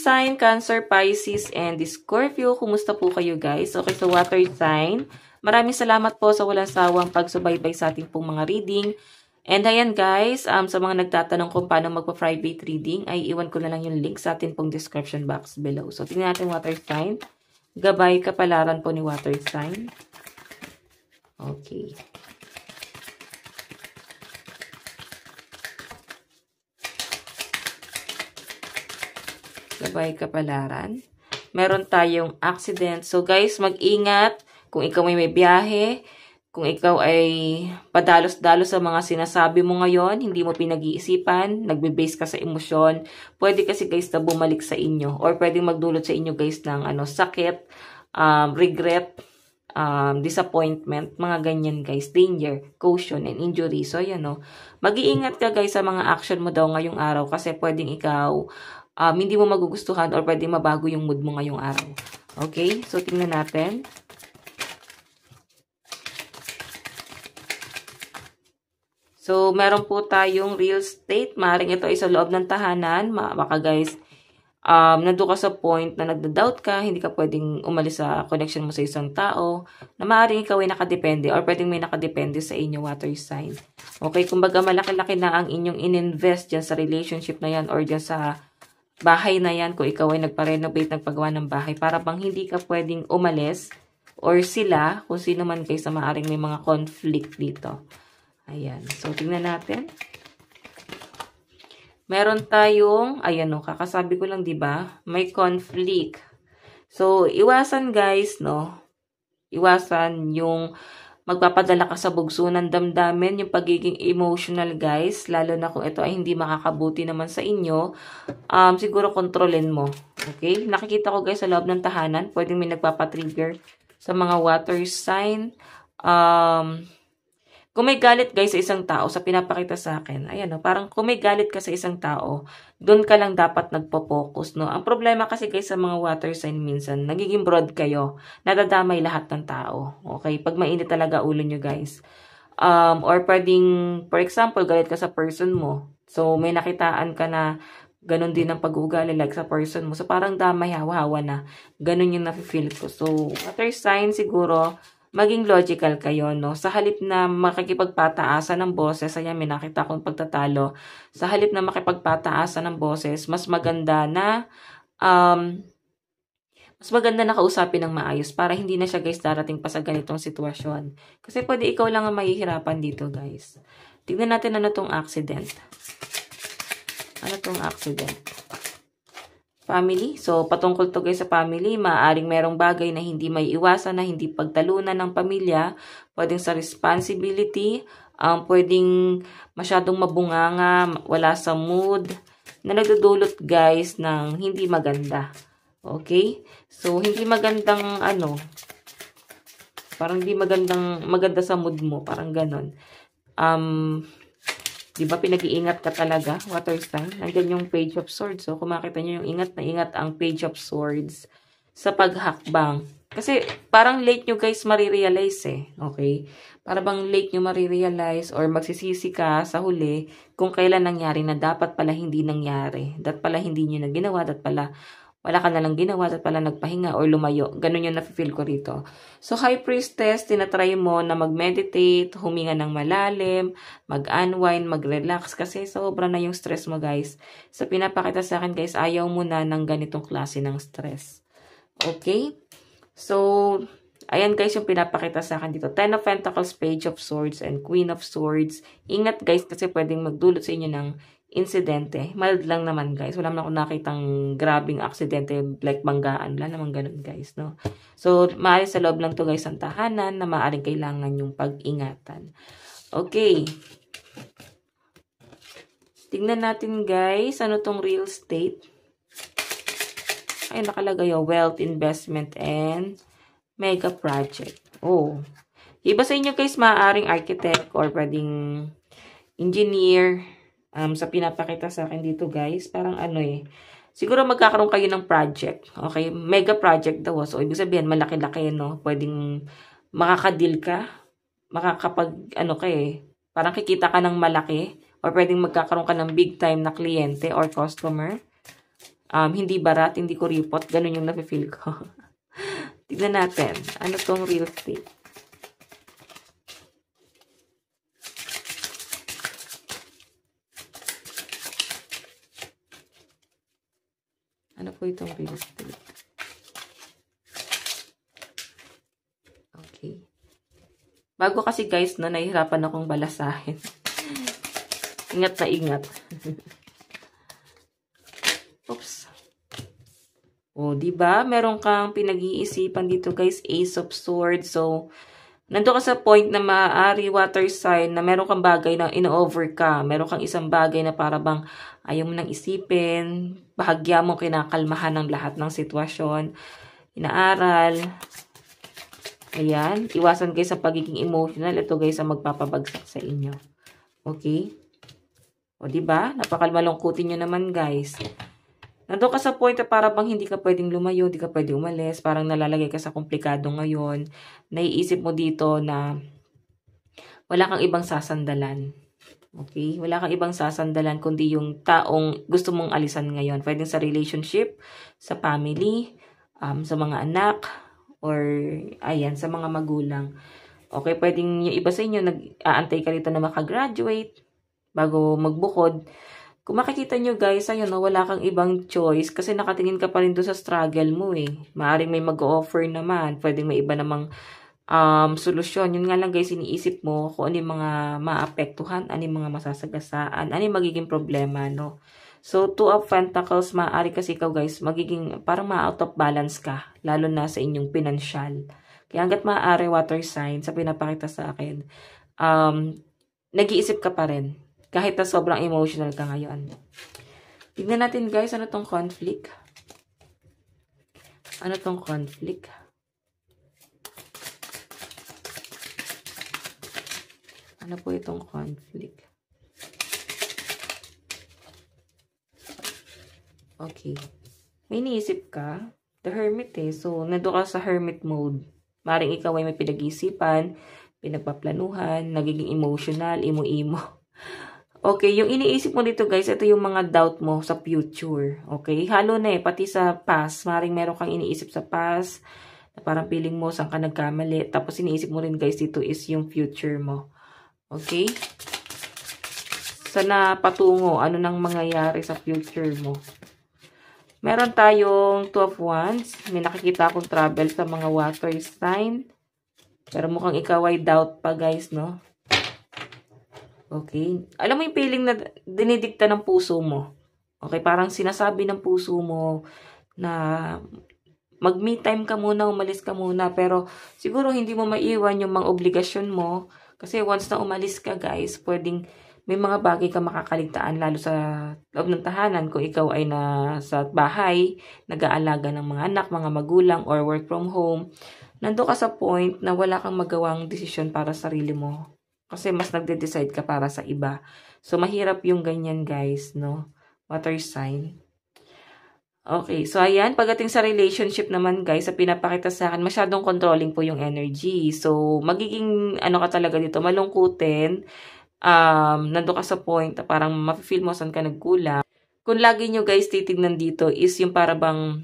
sign, Cancer, Pisces, and Scorpio. Kumusta po kayo guys? Okay, so water sign. Maraming salamat po sa walang sawang pagsubaybay sa ating pong mga reading. And ayan guys, sa mga nagtatanong kung paano magpa-private reading, ay iwan ko na lang yung link sa ating pong description box below. So tingnan natin water sign. Gabay kapalaran po ni water sign. Okay. Gabay kapalaran. Meron tayong accident. So guys, mag-ingat kung ikaw may biyahe. Kung ikaw ay padalos-dalos sa mga sinasabi mo ngayon, hindi mo pinag-iisipan, nagbe-base ka sa emosyon, pwede kasi guys na bumalik sa inyo or pwede magdulot sa inyo guys ng sakit, regret, disappointment, mga ganyan guys, danger, caution, and injury. So yan mag-iingat ka guys sa mga action mo daw ngayong araw kasi pwedeng ikaw hindi mo magugustuhan or pwedeng mabago yung mood mo ngayong araw. Okay? So tingnan natin. So, meron po tayong real estate. Maaaring ito ay sa loob ng tahanan. Baka guys, nandun ka sa point na nagda-doubt ka, hindi ka pwedeng umalis sa connection mo sa isang tao, na maaaring ikaw ay nakadepende or pwedeng may nakadepende sa inyo water sign. Okay, kumbaga malaki-laki na ang inyong in-invest dyan sa relationship na yan or dyan sa bahay na yan kung ikaw ay nagpa-renovate, nagpagawa ng bahay para bang hindi ka pwedeng umalis or sila, kung sino man kayo sa maaaring may mga conflict dito. Ayan. So, tingnan natin. Meron tayong, ayan kakasabi ko lang, 'di ba? May conflict. So, iwasan guys, Iwasan yung magpapadala ka sa bugso ng damdamin, yung pagiging emotional guys, lalo na kung ito ay hindi makakabuti naman sa inyo. Siguro kontrolin mo. Okay? Nakikita ko guys sa loob ng tahanan, pwedeng may nagpapatrigger sa mga water sign. Kung may galit guys sa isang tao, sa pinapakita sa akin, ayan parang kung may galit ka sa isang tao, doon ka lang dapat nagpo-focus, Ang problema kasi guys sa mga water sign minsan, nagiging broad kayo, nadadamay lahat ng tao. Okay? Pag mainit talaga ulo nyo guys. Or pwedeng, for example, galit ka sa person mo. So, may nakitaan ka na ganun din ang pag-uugali like sa person mo. So, parang damay, hawa-hawa na. Ganun yung nafe-feel ko. So, water sign siguro, maging logical kayo, Sa halip na makikipagpataasan ng boses, ayan, may nakita akong pagtatalo. Sa halip na makipagpataasan ng boses, mas maganda na kausapin ng maayos para hindi na siya guys darating pa sa ganitong sitwasyon. Kasi pwede ikaw lang ang mahihirapan dito guys. Tignan natin ano tong accident. Ano tong accident? Family. So, patungkol to guys sa family, maaaring merong bagay na hindi may iwasan, na hindi pagtalunan ng pamilya, pwedeng sa responsibility, pwedeng masyadong mabunganga, wala sa mood, na nagdudulot guys ng hindi maganda. Okay? So, hindi magandang parang hindi maganda sa mood mo, parang ganon. Diba, pinag-iingat ka talaga, water sign. Nandiyan yung Page of Swords. So, kung makita nyo yung ingat na ingat ang Page of Swords sa paghakbang. Kasi, parang late nyo guys marirealize Okay? Para bang late nyo marirealize or magsisisi ka sa huli kung kailan nangyari na dapat pala hindi nangyari. Dapat pala hindi nyo na ginawa. Dapat pala wala ka na lang ginawa, at pala nagpahinga or lumayo. Ganun yung nafe-feel ko rito. So, High Priestess, tinatry mo na mag-meditate, huminga ng malalim, mag-unwind, mag-relax, kasi sobra na yung stress mo, guys. So, pinapakita sa akin, guys, ayaw mo na ng ganitong klase ng stress. Okay? So, ayan, guys, yung pinapakita sa akin dito. Ten of Pentacles, Page of Swords, and Queen of Swords. Ingat, guys, kasi pwedeng magdulot sa inyo ng insidente. Mild lang naman guys. Wala naman akong nakitang grabing aksidente like banggaan. Wala naman ganun guys, So, maaaring sa loob lang to guys ang tahanan na maaaring kailangan yung pag-ingatan. Okay. Tingnan natin guys, ano tong real estate. Ay, nakalagay wealth, investment, and mega project. Oh. Iba sa inyo guys, maaaring architect or pwedeng engineer. Sa pinapakita sa akin dito guys, parang siguro magkakaroon kayo ng project. Okay? Mega project daw. So, ibig sabihin, malaki-laki, Pwedeng makakadil ka. Parang kikita ka ng malaki. Or pwedeng magkakaroon ka ng big time na kliyente or customer. Hindi barat, hindi kuripot. Ganun yung nafe-feel ko. Tignan natin. Ano tong real estate? Ano po itong real estate? Okay. Bago kasi guys, no, nahihirapan akong balasahin. Ingat na ingat. Oops. O, di ba? Meron kang pinag-iisipan dito, guys, Ace of Swords. So, nandun ka sa point na maaari water sign na meron kang bagay na ino-over ka. Meron kang isang bagay na para bang ayaw mo nang isipin. Bahagya mo kinakalmahan ng lahat ng sitwasyon. Inaaral. Ayan. Iwasan kayo sa pagiging emotional. Ito guys ang magpapabagsak sa inyo. Okay? O, diba? Napakamalungkutin nyo naman guys. Nandun ka sa point na para bang hindi ka pwedeng lumayo, hindi ka pwedeng umalis. Parang nalalagay ka sa komplikado ngayon. Naiisip mo dito na wala kang ibang sasandalan. Okay? Wala kang ibang sasandalan kundi yung taong gusto mong alisan ngayon. Pwedeng sa relationship, sa family, sa mga anak, or ayan, sa mga magulang. Okay, pwedeng yung iba sa inyo, nag-aantay ka rito na makagraduate bago magbukod. Kung makikita nyo guys, ayun, no, wala kang ibang choice kasi nakatingin ka pa rin doon sa struggle mo eh. Maaring may mag-offer naman, pwedeng may iba namang solusyon. Yun nga lang guys, iniisip mo kung ano yung mga maapektuhan, ano yung mga masasagasaan, ano yung magiging problema, no? So, Two of Pentacles, maaari kasi ikaw guys, magiging parang ma-out of balance ka, lalo na sa inyong pinansyal. Kaya hanggat maaari water sign, sa pinapakita sa akin, nag-iisip ka pa rin. Kahit na sobrang emotional ka ngayon. Tignan natin guys, ano tong conflict? Ano tong conflict? Ano po itong conflict? Okay. May iniisip ka? The Hermit eh. So, nandun ka sa Hermit mode. Maring ikaw ay may pinag-isipan, pinagpaplanuhan, nagiging emotional, imo-imo. Okay, yung iniisip mo dito guys, ito yung mga doubt mo sa future. Okay, halo na eh, pati sa past. Maring meron kang iniisip sa past, na parang feeling mo saan ka nagkamali. Tapos iniisip mo rin guys, dito is yung future mo. Okay? Sana patungo, ano nang mangyayari sa future mo. Meron tayong Two of Wands. May nakikita akong travel sa mga water sign. Pero mukhang ikaw ay doubt pa guys, no? Okay. Alam mo yung feeling na dinidikta ng puso mo. Okay, parang sinasabi ng puso mo na mag-me time ka muna, umalis ka muna. Pero siguro hindi mo maiwan yung mga obligasyon mo. Kasi once na umalis ka guys, pwedeng may mga bagay ka makakaligtaan lalo sa loob ng tahanan. Kung ikaw ay nasa bahay, nag-aalaga ng mga anak, mga magulang, or work from home. Nando ka sa point na wala kang magawang desisyon para sa sarili mo. Kasi mas nagde-decide ka para sa iba. So, mahirap yung ganyan, guys, no? Water sign. Okay, so ayan, pagdating sa relationship naman, guys, sa pinapakita sa akin, masyadong controlling po yung energy. So, magiging, ano ka talaga dito, malungkutin. Nando ka sa point, parang mafe-feel mo saan ka nagkulang. Kung lagi nyo, guys, titignan dito, is yung parang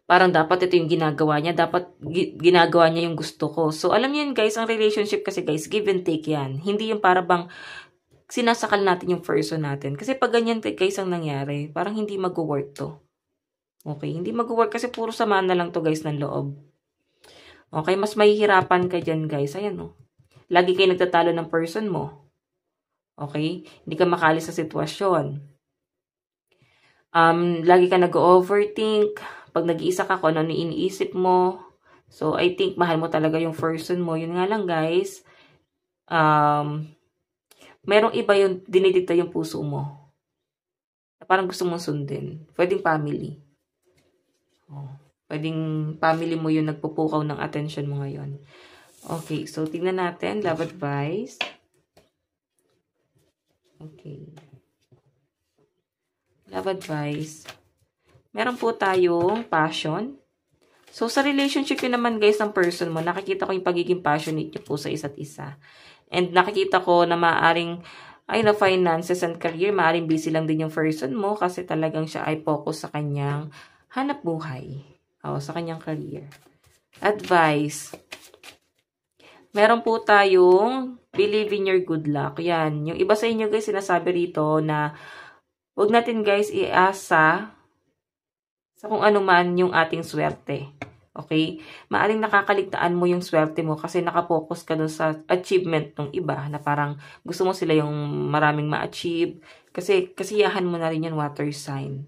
dapat ito yung ginagawa niya. Dapat ginagawa niya yung gusto ko. So, alam niyo yun guys, ang relationship kasi guys, give and take yan. Hindi yung para bang sinasakal natin yung person natin. Kasi pag ganyan guys ang nangyari, parang hindi mag-work to. Okay, hindi mag-work kasi puro samaan na lang to guys ng loob. Okay, mas mahihirapan ka dyan guys. Ayan o. Lagi kayo nagtatalo ng person mo. Okay, hindi ka makalis sa sitwasyon. Lagi ka nag-overthink. Pag nag-iisa ka, kung ano iniisip mo. So, I think mahal mo talaga yung person mo. Yun nga lang, guys. Merong iba yung dinidikta yung puso mo. Parang gusto mong sundin. Pwedeng family. Pwedeng family mo yung nagpupukaw ng attention mo ngayon. Okay, so tingnan natin. Love advice. Okay. Love advice. Meron po tayong passion. So, sa relationship yun naman guys ng person mo, nakikita ko yung pagiging passionate nyo po sa isa't isa. And nakikita ko na maaaring ay na finances and career, maaaring busy lang din yung person mo kasi talagang siya ay focus sa kanyang hanap buhay. O, sa kanyang career. Advice. Meron po tayong believe in your good luck. Yan. Yung iba sa inyo guys, sinasabi rito na huwag natin guys iasa sa kung ano man yung ating swerte. Okay? Maaring nakakaligtaan mo yung swerte mo kasi nakapokus ka dun sa achievement ng iba na parang gusto mo sila yung maraming ma-achieve. Kasi kasiyahan mo na rin yung water sign.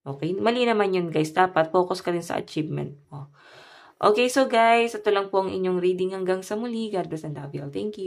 Okay? Mali naman yun guys. Dapat focus ka rin sa achievement mo. Okay, so guys, ito lang po ang inyong reading hanggang sa muli. God bless and love you all. Thank you.